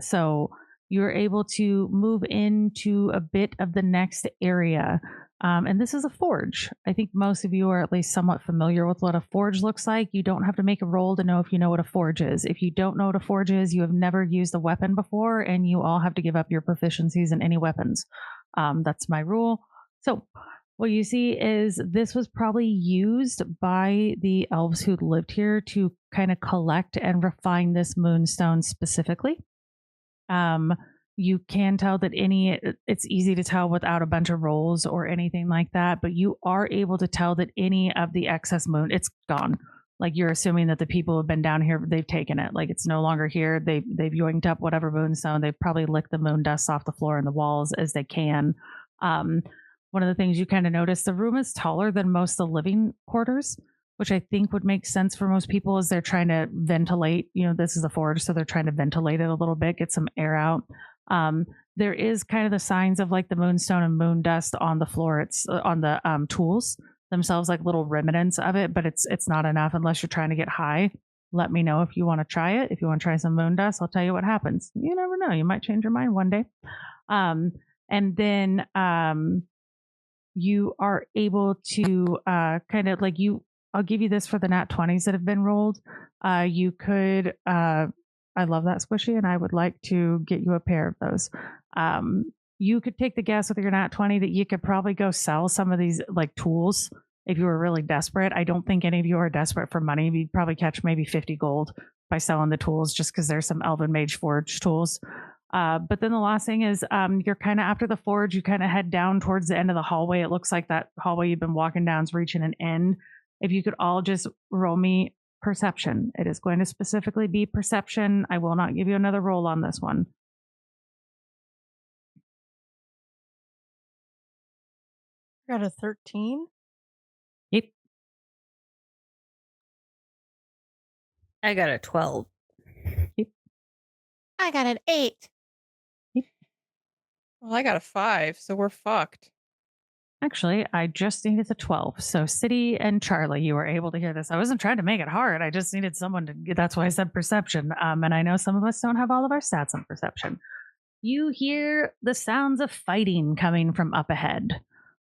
So you're able to move into a bit of the next area. And this is a forge. I think most of you are at least somewhat familiar with what a forge looks like. You don't have to make a roll to know if you know what a forge is. If you don't know what a forge is, you have never used a weapon before, and you all have to give up your proficiencies in any weapons. That's my rule. So what you see is this was probably used by the elves who lived here to kind of collect and refine this moonstone specifically. You can tell that it's easy to tell without a bunch of rolls or anything like that, but you are able to tell that any of the excess moon, it's gone. Like, you're assuming that the people who have been down here, they've taken it. Like, it's no longer here. They've yoinked up whatever moonstone. They've probably licked the moon dust off the floor and the walls as they can. One of the things you kind of notice, the room is taller than most of the living quarters, which I think would make sense for most people as they're trying to ventilate. You know, this is a forge, so they're trying to ventilate it a little bit, get some air out. There is kind of the signs of like the moonstone and moon dust on the floor. It's on the tools themselves, like little remnants of it, but it's not enough unless you're trying to get high. Let me know if you want to try it. If you want to try some moon dust, I'll tell you what happens. You never know. You might change your mind one day. And then you are able to kind of like I'll give you this for the nat 20s that have been rolled. You could, I love that squishy, and I would like to get you a pair of those. You could take the guess with your nat 20 that you could probably go sell some of these like tools if you were really desperate. I don't think any of you are desperate for money. You'd probably catch maybe 50 gold by selling the tools, just because there's some Elven Mage Forge tools. But then the last thing is you're kind of after the forge, you kind of head down towards the end of the hallway. It looks like that hallway you've been walking down is reaching an end. If you could all just roll me perception. It is going to specifically be perception. I will not give you another roll on this one. Got a 13. Yep. I got a 12. Yep. I got an 8. Yep. Well, I got a 5, so we're fucked. Actually, I just needed the 12. So City and Charlie, you were able to hear this. I wasn't trying to make it hard. I just needed someone to, that's why I said perception. And I know some of us don't have all of our stats on perception. You hear the sounds of fighting coming from up ahead.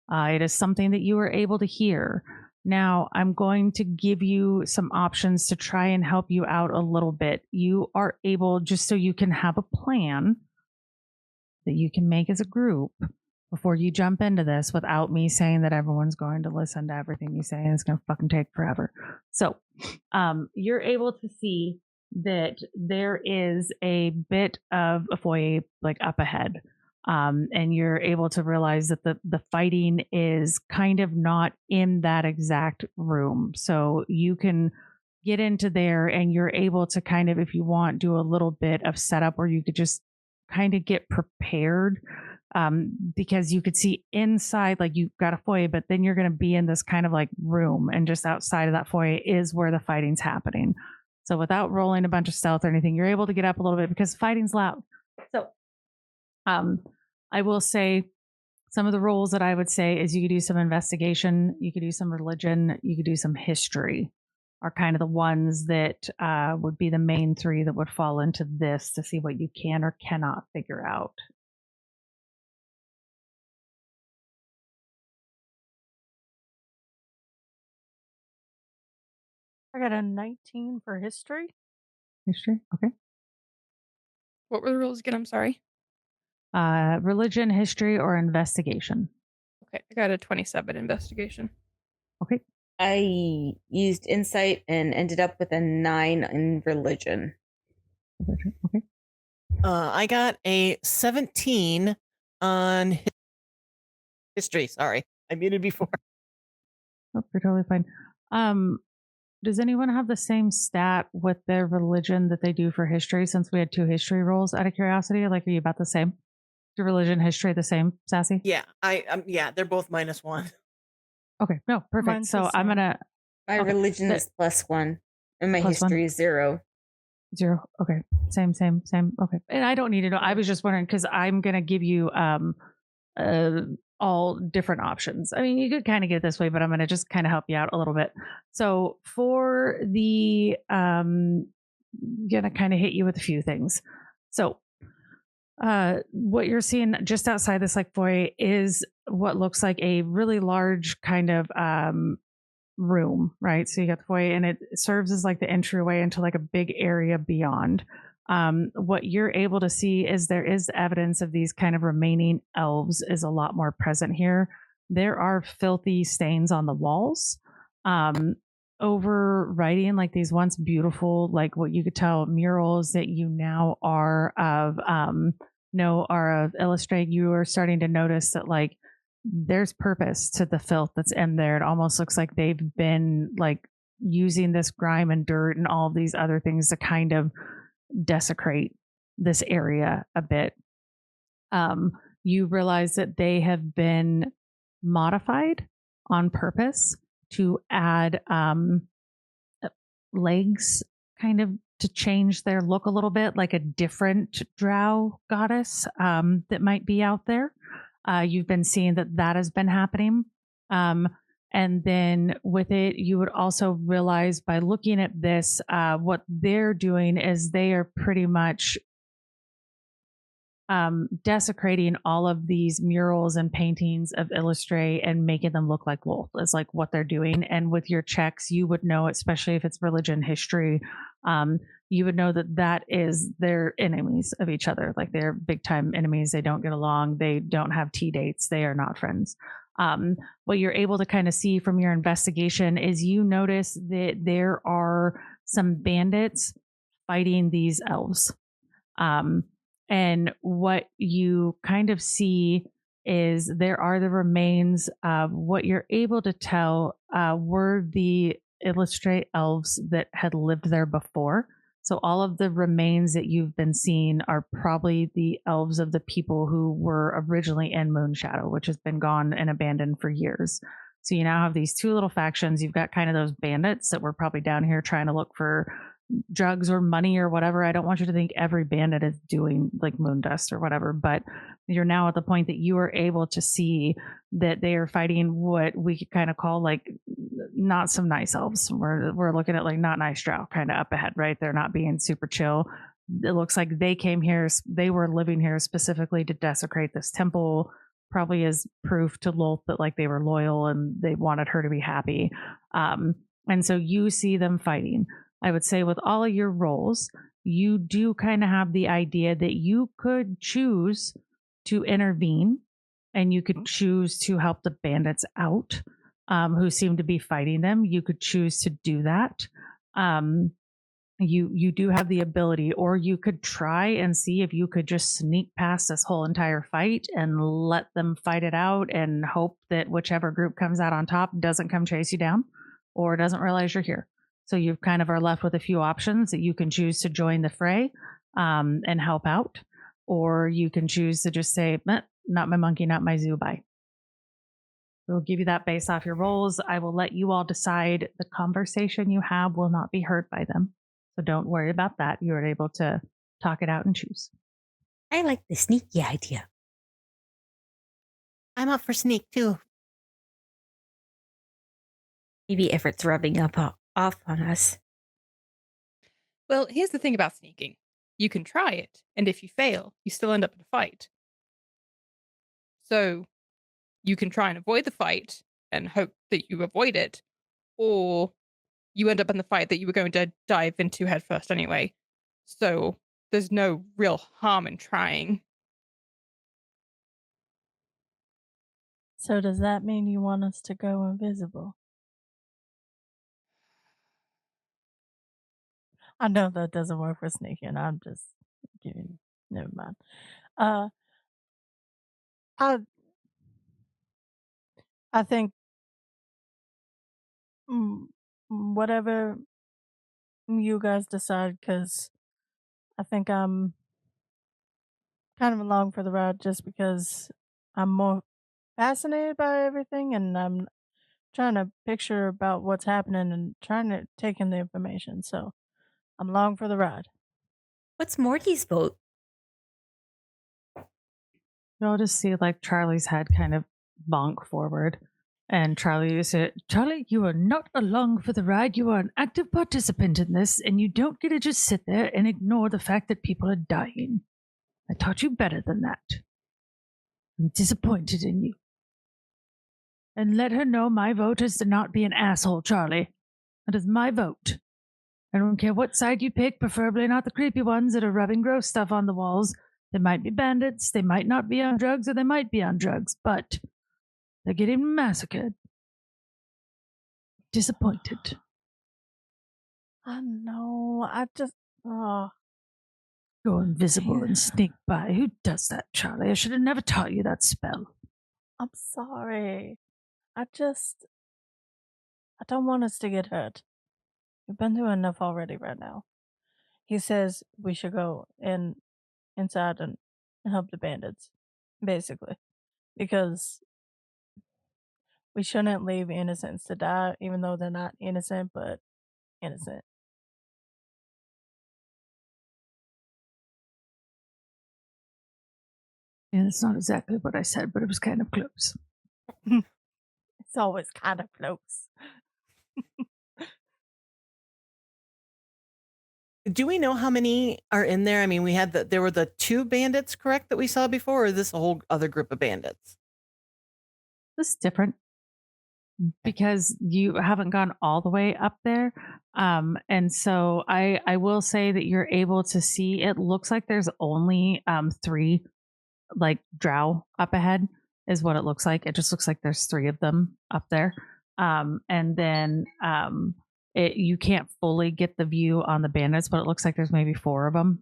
It is something that you were able to hear. Now, I'm going to give you some options to try and help you out a little bit. You are able, just so you can have a plan that you can make as a group before you jump into this without me saying that everyone's going to listen to everything you say and it's going to fucking take forever. So you're able to see that there is a bit of a foyer like up ahead. And you're able to realize that the fighting is kind of not in that exact room. So you can get into there and you're able to kind of, if you want, do a little bit of setup where you could just kind of get prepared. Because you could see inside, like you've got a foyer, but then you're going to be in this kind of like room, and just outside of that foyer is where the fighting's happening. So without rolling a bunch of stealth or anything, you're able to get up a little bit because fighting's loud. So I will say some of the roles that I would say is you could do some investigation, you could do some religion, you could do some history. are kind of the ones that would be the main three that would fall into this to see what you can or cannot figure out. I got a 19 for history. History? Okay. What were the rules again? I'm sorry. Religion, history, or investigation. Okay, I got a 27 investigation. Okay. I used insight and ended up with a 9 in religion. Okay. I got a 17 on history. Sorry, I muted before. Oh, you're totally fine. Does anyone have the same stat with their religion that they do for history? Since we had 2 history rolls, out of curiosity, like, are you about the same? Your religion, history, the same, Sassy? Yeah, yeah, they're both -1. Okay, no, perfect. Mine's the So I'm same. gonna My Okay, religion the- is +1, and my +1? history is 0. 0. Okay, same. Okay, and I don't need to know. I was just wondering because I'm gonna give you all different options. I mean, you could kind of get it this way, but I'm gonna just kind of help you out a little bit. So for the gonna kind of hit you with a few things. So what you're seeing just outside this like foyer is what looks like a really large kind of room, right? So you got the foyer and it serves as like the entryway into like a big area beyond. What you're able to see is there is evidence of these kind of remaining elves is a lot more present here. There are filthy stains on the walls, overwriting like these once beautiful, like what you could tell murals that you now are of Eilistraee. You are starting to notice that like there's purpose to the filth that's in there. It almost looks like they've been like using this grime and dirt and all of these other things to kind of desecrate this area a bit. You realize that they have been modified on purpose to add legs kind of to change their look a little bit, like a different drow goddess that might be out there. You've been seeing that has been happening. And then with it, you would also realize by looking at this, what they're doing is they are pretty much desecrating all of these murals and paintings of Eilistraee and making them look like wolf is like what they're doing. And with your checks, you would know, especially if it's religion history, you would know that is they're enemies of each other. Like they're big time enemies. They don't get along. They don't have tea dates. They are not friends. What you're able to kind of see from your investigation is you notice that there are some bandits fighting these elves. And what you kind of see is there are the remains of what you're able to tell were the Eilistraee elves that had lived there before. So all of the remains that you've been seeing are probably the elves of the people who were originally in Moonshadow, which has been gone and abandoned for years. So you now have these 2 little factions. You've got kind of those bandits that were probably down here trying to look for drugs or money or whatever. I don't want you to think every bandit is doing like moondust or whatever, but you're now at the point that you are able to see that they are fighting what we could kind of call like not some nice elves. We're looking at like not nice drow kind of up ahead, right? They're not being super chill. It looks like they came here, they were living here specifically to desecrate this temple, probably as proof to Lolth that like they were loyal and they wanted her to be happy. And so you see them fighting. I would say with all of your roles, you do kind of have the idea that you could choose to intervene and you could choose to help the bandits out who seem to be fighting them. You could choose to do that. You do have the ability, or you could try and see if you could just sneak past this whole entire fight and let them fight it out and hope that whichever group comes out on top doesn't come chase you down or doesn't realize you're here. So you kind of are left with a few options that you can choose to join the fray and help out, or you can choose to just say, not my monkey, not my zoo, bye. We'll give you that based off your roles. I will let you all decide. The conversation you have will not be heard by them. So don't worry about that. You are able to talk it out and choose. I like the sneaky idea. I'm up for sneak too. Maybe Everett's rubbing up off on us. Well, here's the thing about sneaking. You can try it, and if you fail, you still end up in a fight. So you can try and avoid the fight and hope that you avoid it, or you end up in the fight that you were going to dive into head first anyway. So there's no real harm in trying. So does that mean you want us to go invisible? I know that doesn't work for sneaking. I'm just giving. Never mind. I I think whatever you guys decide, because I think I'm kind of along for the ride just because I'm more fascinated by everything and I'm trying to picture about what's happening and trying to take in the information. So I'm along for the ride. What's Morty's vote? You'll just see like Charlie's head kind of bonk forward. And Charlie said, Charlie, you are not along for the ride. You are an active participant in this, and you don't get to just sit there and ignore the fact that people are dying. I taught you better than that. I'm disappointed in you. And let her know my vote is to not be an asshole, Charlie. That is my vote. I don't care what side you pick, preferably not the creepy ones that are rubbing gross stuff on the walls. They might be bandits, they might not be on drugs, or they might be on drugs, but they're getting massacred. Disappointed. I know. I just. Oh. Go invisible and sneak by. Who does that, Charlie? I should have never taught you that spell. I'm sorry. I don't want us to get hurt. We've been through enough already right now. He says we should go inside and help the bandits, basically. Because we shouldn't leave innocents to die, even though they're not innocent, but innocent. Yeah, that's not exactly what I said, but it was kind of close. It's always kind of close. Do we know how many are in there? I mean, there were the 2 bandits, correct, that we saw before, or is this a whole other group of bandits? This is different because you haven't gone all the way up there. And so I will say that you're able to see, it looks like there's only 3 like drow up ahead is what it looks like. It just looks like there's 3 of them up there. And then you can't fully get the view on the bandits, but it looks like there's maybe 4 of them.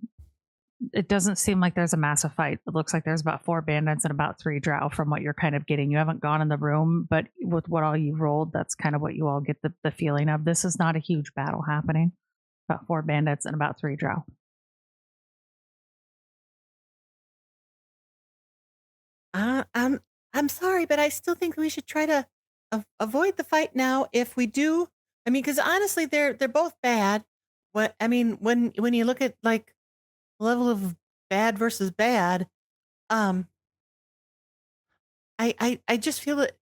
It doesn't seem like there's a massive fight. It looks like there's about 4 bandits and about 3 drow from what you're kind of getting. You haven't gone in the room, but with what all you rolled, that's kind of what you all get the feeling of. This is not a huge battle happening. About 4 bandits and about 3 drow. I'm sorry, but I still think we should try to avoid the fight now. If we do, I mean, because honestly, they're both bad. When you look at like level of bad versus bad, I just feel that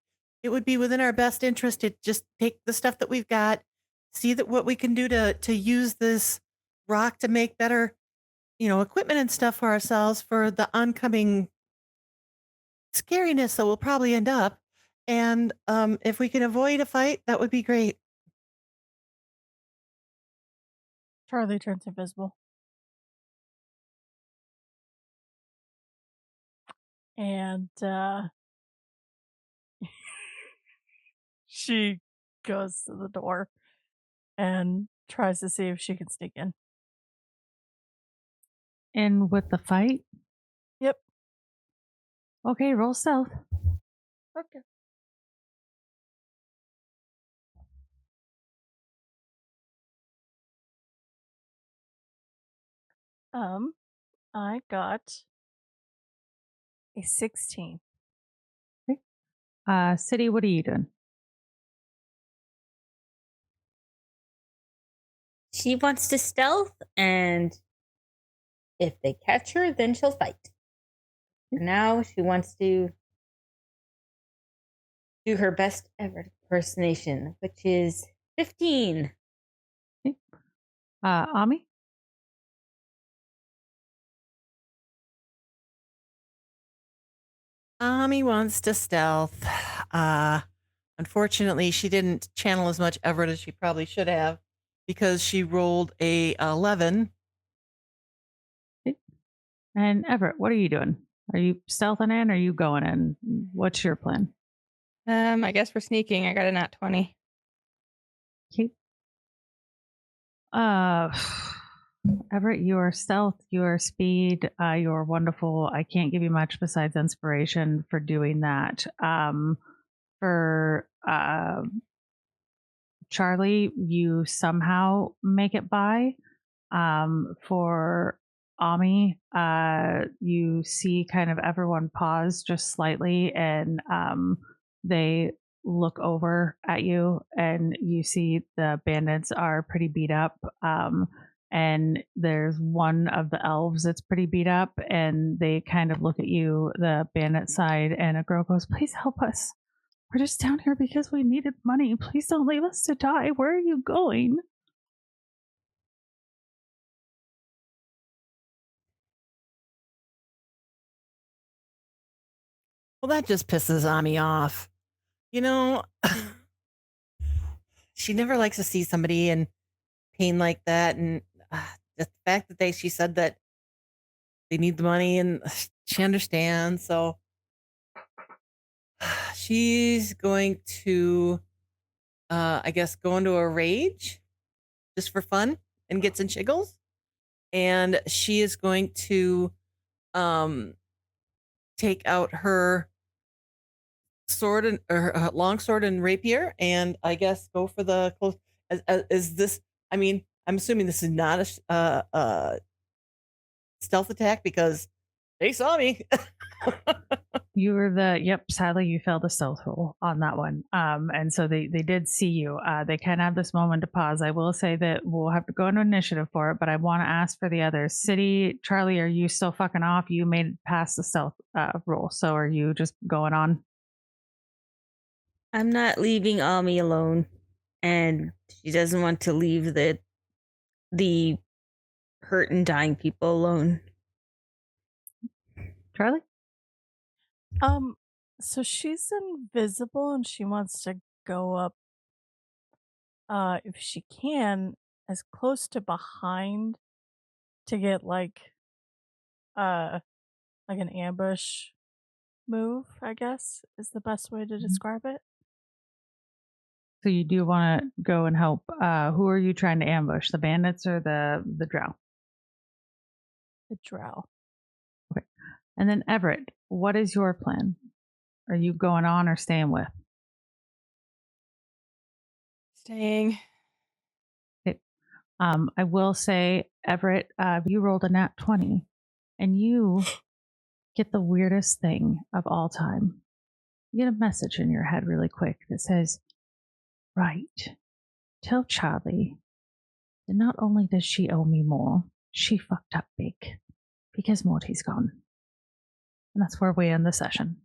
it would be within our best interest to just take the stuff that we've got, see that what we can do to use this rock to make better, equipment and stuff for ourselves for the oncoming scariness that will probably end up. And if we can avoid a fight, that would be great. Charlie turns invisible. And she goes to the door and tries to see if she can sneak in. And with the fight? Yep. Okay, roll stealth. Okay. I got a 16. Okay. City, what are you doing? She wants to stealth, and if they catch her, then she'll fight. For now, she wants to do her best ever impersonation, which is 15. Ami? Ami wants to stealth. Unfortunately, she didn't channel as much Everett as she probably should have because she rolled a 11. And Everett, what are you doing? Are you stealthing in or are you going in? What's your plan? I guess we're sneaking. I got a nat 20. Okay. Everett, your stealth, your speed, you're wonderful. I can't give you much besides inspiration for doing that. For Charlie, you somehow make it by. For Ami, you see kind of everyone pause just slightly, and they look over at you, and you see the bandits are pretty beat up. And there's one of the elves that's pretty beat up, and they kind of look at you, the bandit side, and a girl goes, "Please help us. We're just down here because we needed money. Please don't leave us to die. Where are you going?" Well, that just pisses Ami off. You know, she never likes to see somebody in pain like that. And the fact that she said that they need the money and she understands. So she's going to, I guess, go into a rage just for fun and get some chiggles. And she is going to take out her sword and or long sword and rapier, and I guess go for the close. Is this? I mean, I'm assuming this is not a stealth attack because they saw me. You were sadly you failed a stealth roll on that one. And so they did see you. They kind of have this moment to pause. I will say that we'll have to go into initiative for it, but I want to ask for the others. City, Charlie, are you still fucking off? You made it past the stealth roll, so are you just going on? I'm not leaving Ami alone, and she doesn't want to leave the hurt and dying people alone. Charlie? So she's invisible and she wants to go up, if she can, as close to behind to get like an ambush move, I guess, is the best way to describe it. So you do want to go and help. Who are you trying to ambush? The bandits or the Drow? The Drow. Okay. And then Everett, what is your plan? Are you going on or staying with? Staying. Okay. I will say, Everett, you rolled a nat 20, and you get the weirdest thing of all time. You get a message in your head really quick that says, "Right, tell Charlie that not only does she owe me more, she fucked up big because Morty's gone." And that's where we end the session.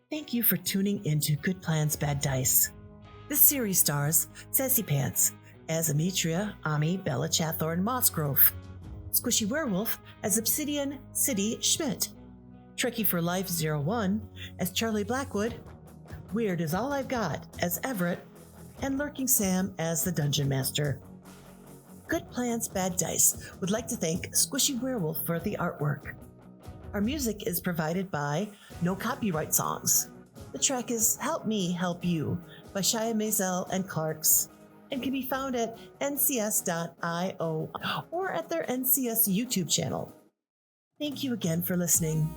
Thank you for tuning into Good Plans, Bad Dice. This series stars Sassy Pants as Ametria, Ami, Bella Chathorn, Mossgrove, Squishy Werewolf as Obsidian City Schmidt, Trekkie for Life 01 as Charlie Blackwood, Weird is All I've Got as Everett, and Lurking Sam as the Dungeon Master. Good Plans, Bad Dice would like to thank Squishy Werewolf for the artwork. Our music is provided by No Copyright Songs. The track is Help Me, Help You by Shia Maisel and Clarks, and can be found at ncs.io or at their NCS YouTube channel. Thank you again for listening.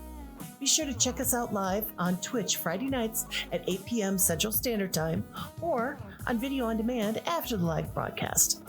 Be sure to check us out live on Twitch Friday nights at 8 p.m. Central Standard Time or on video on demand after the live broadcast.